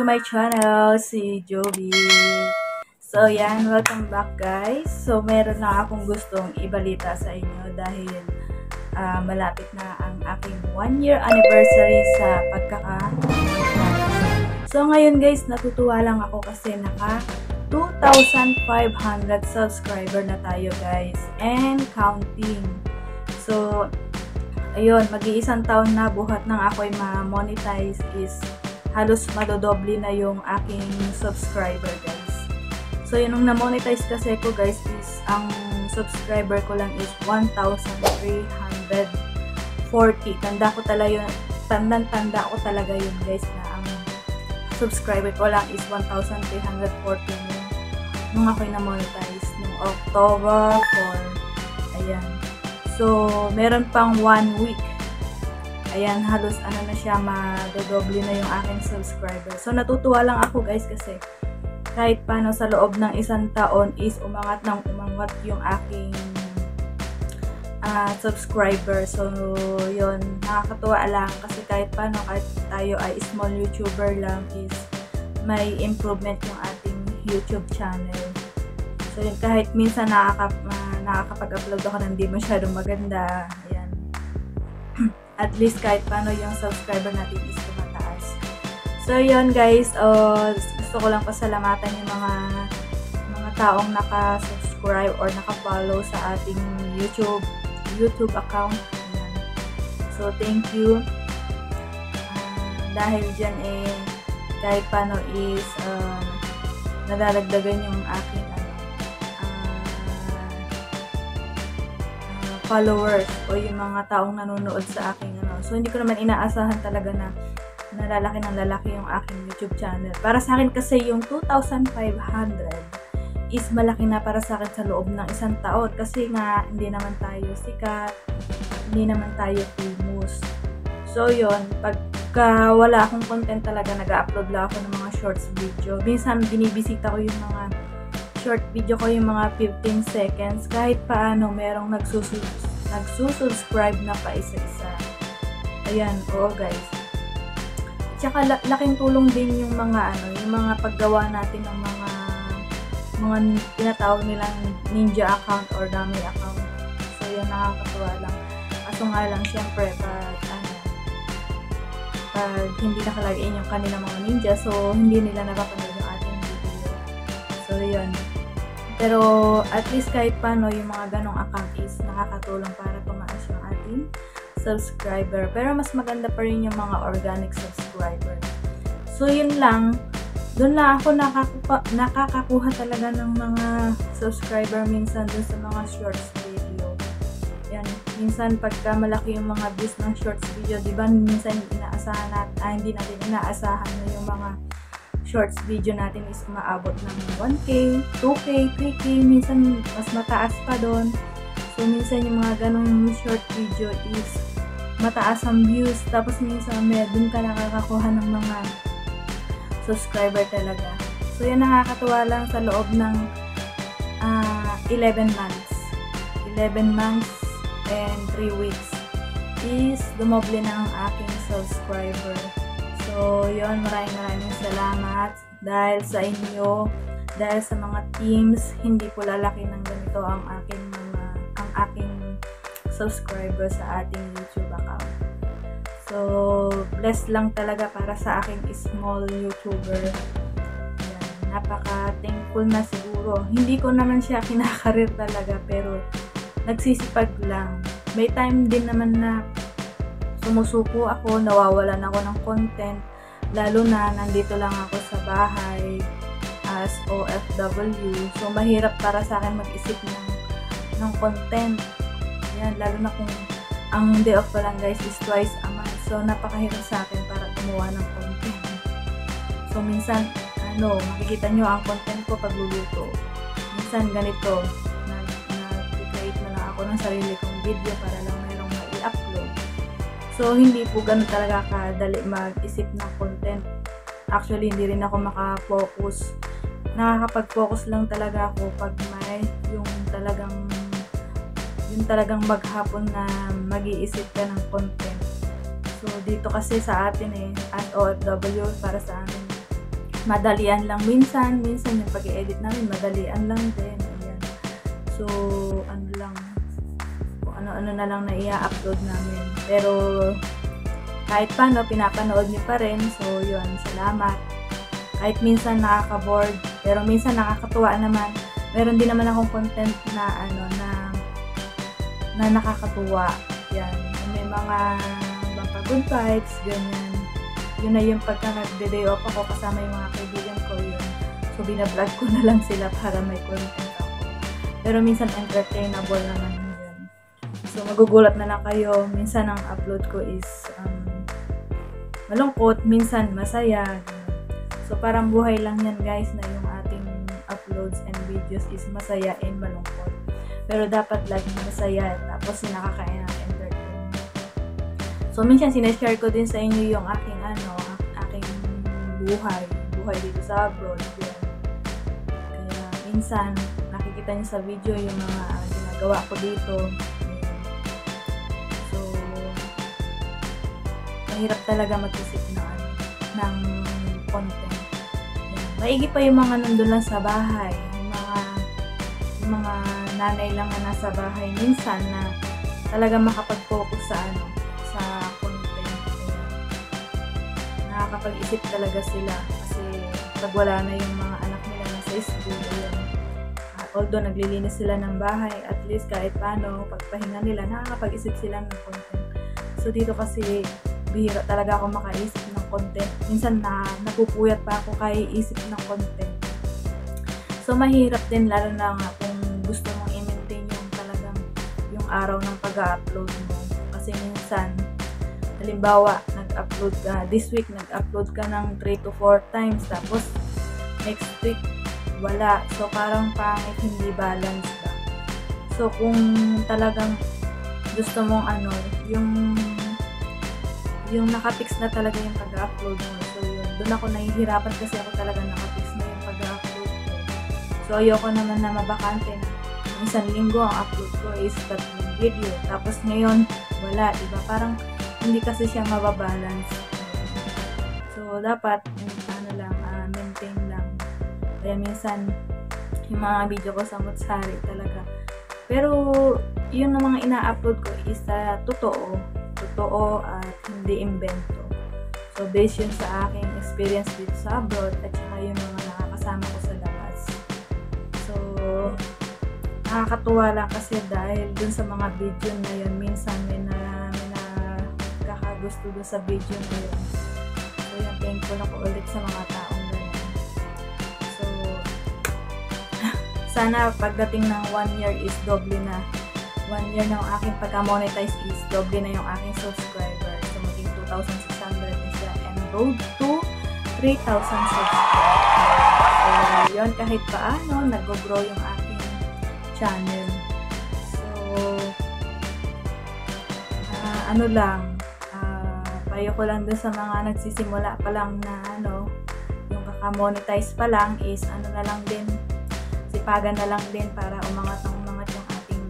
to my channel, si Joby. So yan, welcome back guys. So meron na akong gustong ibalita sa inyo dahil malapit na ang aking 1-year anniversary sa So ngayon guys, natutuwa lang ako kasi naka 2,500 subscriber na tayo guys and counting. So ayun, mag-iisang taon na buhat nang ako'y ma-monetize is halos madodoble na yung aking subscriber guys. So yun, nung na-monetize kasi ko guys is ang subscriber ko lang is 1,340. Tanda ko talaga yun guys na ang subscriber ko lang is 1,340 nung ako'y na-monetize nung October 4. Ayan. So, meron pang 1 week. Ayan, halos na siya, madodoble na yung aking subscriber. So, natutuwa lang ako guys kasi kahit paano sa loob ng isang taon is umangat yung aking subscriber. So, yun, nakakatuwa lang kasi kahit paano, kahit tayo ay small YouTuber lang is may improvement yung ating YouTube channel. So, yun, kahit minsan nakakapag-upload ako ng hindi masyadong maganda. Ayan. At least kahit paano yung subscriber natin is tumataas. So, yun guys. Gusto ko lang pasalamatan yung mga taong naka-subscribe or naka-follow sa ating YouTube account. Ayan. So, thank you. Dahil dyan kahit paano is nadadagdagan yung aking followers o yung mga taong nanonood sa aking So, hindi ko naman inaasahan talaga na nalalaki ng lalaki yung aking YouTube channel. Para sa akin kasi yung 2,500 is malaki na para sa akin sa loob ng isang taon. Kasi nga, hindi naman tayo sikat, hindi naman tayo famous. So, yun, pagka wala akong content talaga, nag-upload lang ako ng mga shorts video. Minsan, binibisita ko yung mga short video ko, yung mga 15 seconds, kahit paano merong nagsusubscribe na pa isa-isa. Ayan, oo guys. Tsaka laking tulong din yung mga paggawa natin ng mga tinatawag nilang ninja account or dummy account. So yun, nakakatuwa lang. Kaso nga lang, syempre, pag hindi nakalagay yung kanilang mga ninja, so hindi nila napapanood yung ating video. So yun. Pero at least kahit paano yung mga ganong account is nakakatulong para tumaas yung ating subscriber. Pero mas maganda pa rin yung mga organic subscriber. So yun lang. Doon na ako nakakakuha talaga ng mga subscriber minsan dun sa mga shorts video. Yan. Minsan pagka malaki yung mga views ng shorts video, di ba minsan hindi natin inaasahan na yung mga shorts video natin is umaabot ng 1K, 2K, 3K, minsan mas mataas pa doon. So, minsan yung mga ganong short video is mataas ang views. Tapos, minsan doon ka nakakakuha ng mga subscriber talaga. So, yan nakakatuwa lang sa loob ng 11 months. 11 months and 3 weeks is dumoble na ang aking subscriber. So, yun, maraming salamat dahil sa inyo, dahil sa mga teams, hindi po lalaki ng ganito ang aking subscriber sa ating YouTube account. So, blessed lang talaga para sa aking small YouTuber. Ayan, napaka-thankful na siguro. Hindi ko naman siya kinakarir talaga, pero nagsisipag lang. May time din naman na sumusuko ako, nawawalan ako ng content, lalo na nandito lang ako sa bahay as OFW. So, mahirap para sa akin mag-isip ng content. Yan, lalo na kung ang day off ko lang guys is twice a month. So, napakahirap sa akin para gumawa ng content. So, minsan, makikita nyo ang content ko pagluluto. Minsan, ganito, nag-create na lang ako ng sarili kong video para lang mayroong i-upload. So, hindi po ganun talaga kadali mag-isip ng content. Actually, hindi rin ako makafocus. Nakakapag-focus lang talaga ako pag may yung talagang maghapon na mag-iisip ka ng content. So, dito kasi sa atin as OFW, para sa amin, madalian lang minsan yung pag-i-edit namin madalian lang din. Ayan. So ano lang, kung ano-ano na lang na i-upload namin. Pero kahit paano pinapanood niyo pa rin. So yun, salamat. Kahit minsan nakaka-bored, pero minsan nakakatuwa naman. Meron din naman akong content na na nakakatuwa. Yan. May mga good vibes, ganyan. Yun na yung pagka nagde-day off ako kasama yung mga kaibigan ko, yun. So, binablog ko na lang sila para may content ako. Pero minsan entertainable naman yun. So, magugulat na lang kayo. Minsan ang upload ko is malungkot, minsan masaya. So, parang buhay lang yan guys na yung ating uploads and videos is masaya and malungkot. Pero dapat laging masaya tapos nakaka-entertain. So, minsan sinashare ko din sa inyo yung aking aking buhay dito sa abroad. Yun. Kaya minsan nakikita niyo sa video yung mga ginagawa ko dito. So, mahirap talaga mag-isip ng content. Maigi pa yung mga nandun lang sa bahay, yung mga nanay lang na nasa bahay minsan na talaga makapag-focus sa content. Nakakapag-isip talaga sila kasi pag wala na yung mga anak nila nasa school, although naglilinis sila ng bahay, at least kahit paano pagpahinga nila nakakapag-isip sila ng content. So dito kasi bihira talaga ako makaisip ng content. Minsan napupuyat pa ako kaya isip ng content. So mahirap din lalo na nga kung gusto mong i-maintain yung talagang yung araw ng pag-upload mo. Kasi minsan, halimbawa, nag-upload ka, this week nag-upload ka ng 3 to 4 times, tapos next week, wala. So, parang pangit, hindi balance ba. So, kung talagang gusto mong yung nakapix na talaga yung pag-upload mo. So, yun. Doon ako nahihirapan kasi ako talaga nakapix na yung pag-upload ko. So, ayoko naman na mabakante na isang linggo ang upload ko is 3 video. Tapos ngayon, wala, diba? Parang hindi kasi siya mababalance. So, dapat, maintain lang. Kaya minsan, yung mga video ko sa Mutsari talaga. Pero, yun na mga ina-upload ko is totoo at hindi invento. So, based yun sa aking experience dito sa abroad at saka yung mga nakakasama ko sa labas. So, nakakatuwa lang kasi dahil dun sa mga video na yun, minsan may nakakagusto dun sa video na yun. So, yung thankful ako ulit sa mga taong ganyan. So, sana pagdating ng 1 year is doble na. 1 year ng aking pagka-monetize is doble na yung aking subscriber. So, maging 2,600 na siya and road to 3,000 subscribers. So, yun, kahit paano, nag-grow yung aking channel. So, payo ko lang dun sa mga nagsisimula pa lang na yung kaka-monetize pa lang is na lang din, sipagan na lang din para umangat yung ating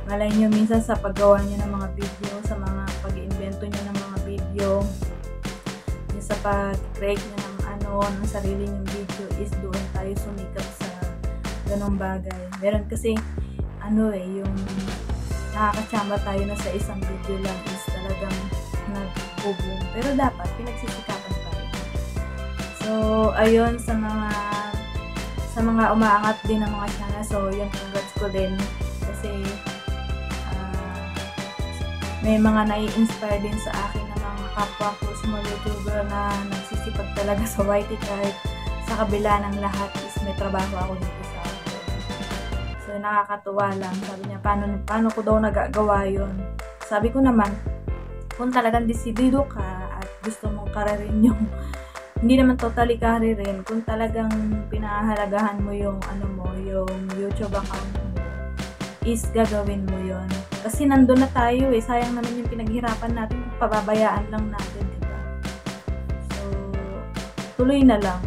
malay nyo minsan sa paggawa nyo ng mga video, sa mga pag-iimbento nyo ng mga video, yung sa pag-create nyo ng sarili nyong video is doon tayo sumikat sa ganong bagay. Meron kasi yung nakakachamba tayo na sa isang video lang is talagang nag-boom. Pero dapat pinagsisikapan pa rin. So, ayun sa mga umaangat din ng mga channel. So, yun, congrats ko din kasi may mga nai-inspire din sa akin ng mga kapwa ko small YouTuber na nagsisipag talaga sa YT kahit sa kabila ng lahat is may trabaho ako dito sa abroad. So, nakakatuwa lang. Sabi niya, paano ko daw nagagawa yun? Sabi ko naman, kung talagang desidido ka at gusto mong karirin yung hindi naman totally karirin, kung talagang pinahahalagahan mo yung yung YouTube account mo, is gagawin mo yun. Kasi nandun na tayo sayang naman yung pinaghirapan natin, pababayaan lang natin, diba? So, tuloy na lang.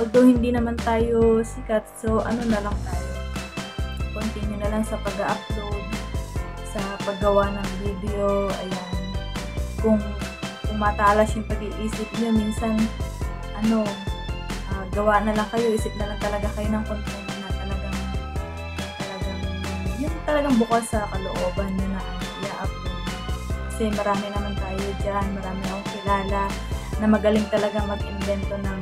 Although hindi naman tayo sikat, so na lang tayo. Continue na lang sa pag-upload, sa paggawa ng video, ayan. Kung matalas yung pag-iisip nyo, minsan, gawa na lang kayo, isip na lang talaga kayo ng content na talagang bukas sa kalooban nyo na i-upload. Kasi marami naman tayo dyan, marami akong kilala na magaling talaga mag-invento ng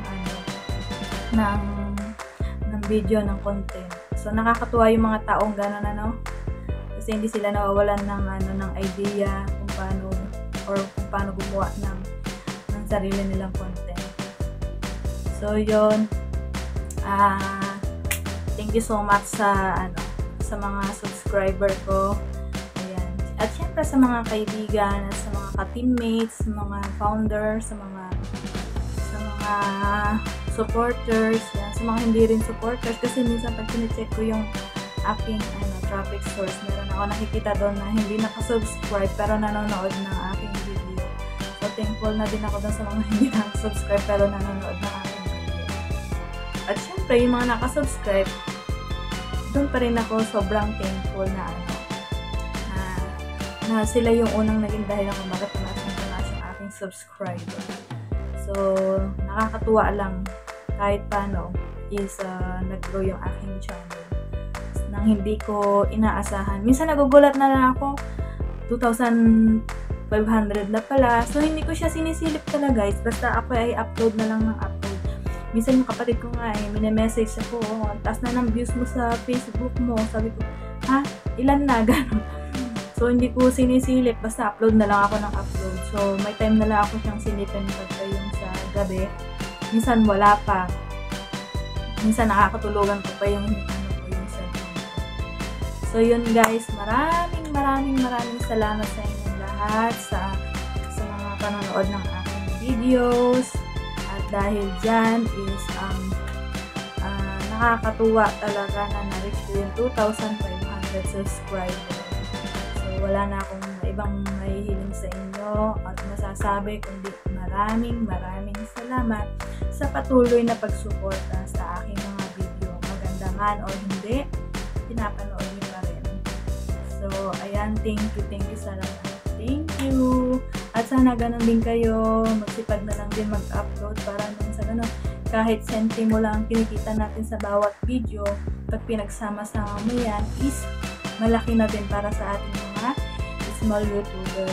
video, ng content. So nakakatuwa yung mga taong gano'n, ano, kasi hindi sila nawawalan ng idea kung paano gumawa ng sarili nilang content. So yun, thank you so much sa mga subscriber ko. Ayan. At syempre sa mga kaibigan, at sa mga ka-teammates, sa mga founders, sa mga supporters, yan, sa mga hindi rin supporters, kasi minsan pag sinecheck ko yung aking traffic source, meron ako nakikita doon na hindi nakasubscribe pero nanonood ng aking video. So thankful na din ako doon sa mga hindi nakasubscribe pero nanonood ng aking video. At syempre yung mga nakasubscribe, doon pa rin ako sobrang thankful na sila yung unang naging dahilan kung bakit tumaas yung aking subscriber. So nakakatuwa lang kahit paano is nag-grow yung aking channel nang hindi ko inaasahan. Minsan nagugulat na lang ako, 2,500 na pala. So hindi ko siya sinisilip talaga guys, basta ako ay upload na lang ng upload. Minsan yung kapatid ko nga mini-message ako, taas na ng views mo sa Facebook mo. Sabi ko, ha? Ilan na? Gano'n. So hindi ko sinisilip, basta upload na lang ako ng upload. So may time na lang ako siyang silipin pagka yung sa gabi. Minsan wala pa. Minsan nakakatulugan ko pa yung cellphone ko. So yun guys, maraming salamat sa inyong lahat sa mga panonood ng aking videos. At dahil dyan is nakakatuwa talaga na na-reach ko yung 2,500 subscribers. So wala na akong ibang mahihiling sa inyo at masasabi kundi maraming salamat sa patuloy na pagsuporta sa aking mga video. Maganda man o hindi, pinapanood niyo pa rin. So ayan, thank you sa lahat. Thank you! At sana ganun din kayo, magsipag na lang din mag-upload para nung sa ganun, kahit sentimo lang ang kinikita natin sa bawat video, pag pinagsama-sama mo yan, is malaki na din para sa ating mga small YouTuber.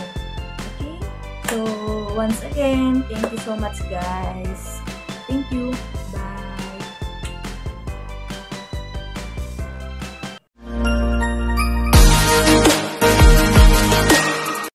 Okay? So, once again, thank you so much guys!